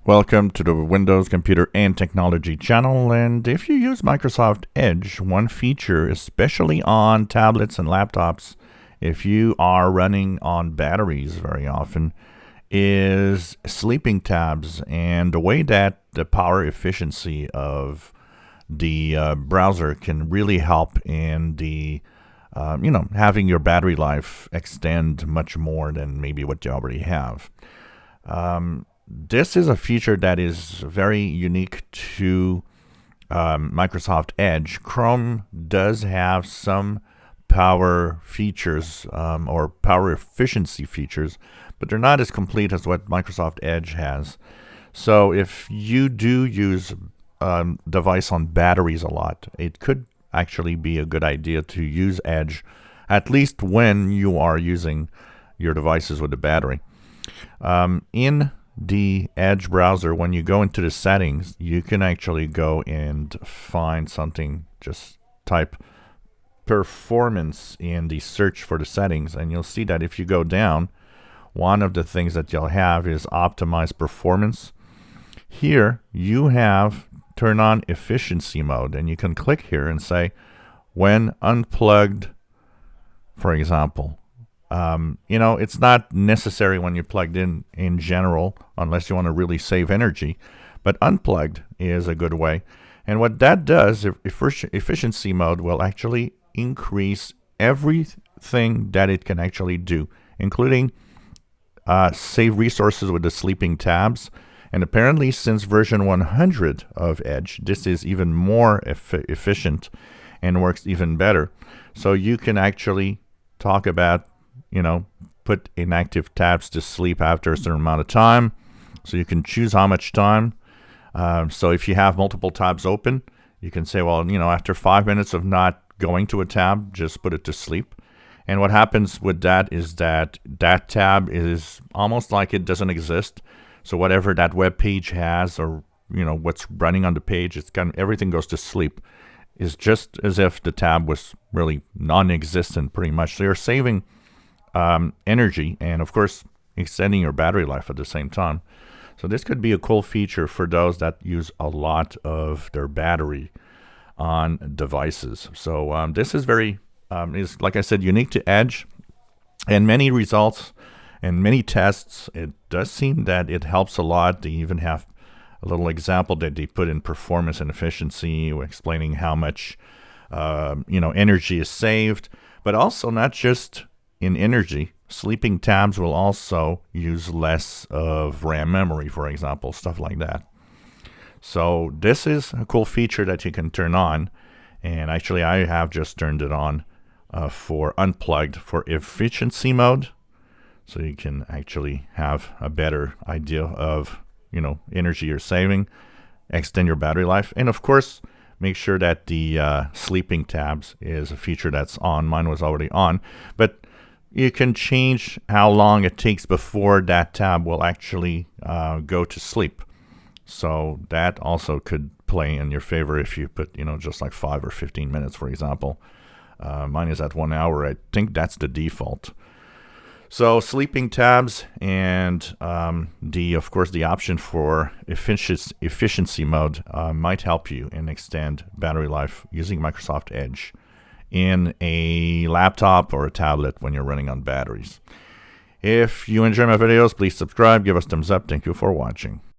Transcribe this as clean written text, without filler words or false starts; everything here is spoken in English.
Welcome to the Windows Computer and Technology channel. And if you use Microsoft Edge, one feature, especially on tablets and laptops, if you are running on batteries very often, is sleeping tabs and the way that the power efficiency of the browser can really help in the having your battery life extend much more than maybe what you already have. This is a feature that is very unique to Microsoft Edge. Chrome does have some power features or power efficiency features, but they're not as complete as what Microsoft Edge has. So if you do use device on batteries a lot, it could actually be a good idea to use Edge, at least when you are using your devices with a battery. In the Edge browser, when you go into the settings, you can actually go and find something. Just type performance in the search for the settings, and you'll see that if you go down, one of the things that you'll have is optimize performance. Here you have turn on efficiency mode, and you can click here and say when unplugged, for example. It's not necessary when you're plugged in general, unless you want to really save energy, but unplugged is a good way. And what that does, efficiency mode will actually increase everything that it can actually do, including save resources with the sleeping tabs. And apparently, since version 100 of Edge, this is even more efficient and works even better. So you can actually talk about put inactive tabs to sleep after a certain amount of time. So you can choose how much time. So if you have multiple tabs open, you can say, well, after 5 minutes of not going to a tab, just put it to sleep. And what happens with that is that tab is almost like it doesn't exist. So whatever that web page has, or what's running on the page, everything goes to sleep. It's just as if the tab was really non-existent, pretty much. So you're saving energy and, of course, extending your battery life at the same time. So this could be a cool feature for those that use a lot of their battery on devices. So this is is, like I said, unique to Edge, and many results and many tests, it does seem that it helps a lot. They even have a little example that they put in performance and efficiency, explaining how much energy is saved, but also not just in energy. Sleeping tabs will also use less of RAM memory, for example, stuff like that. So this is a cool feature that you can turn on, and actually I have just turned it on for unplugged for efficiency mode, so you can actually have a better idea of energy you're saving, extend your battery life, and of course make sure that the sleeping tabs is a feature that's on. Mine was already on, but you can change how long it takes before that tab will actually go to sleep. So that also could play in your favor if you put, just like 5 or 15 minutes, for example. Mine is at 1 hour. I think that's the default. So sleeping tabs and of course, the option for efficiency mode might help you and extend battery life using Microsoft Edge in a laptop or a tablet when you're running on batteries. If you enjoy my videos, please subscribe, give us thumbs up. Thank you for watching.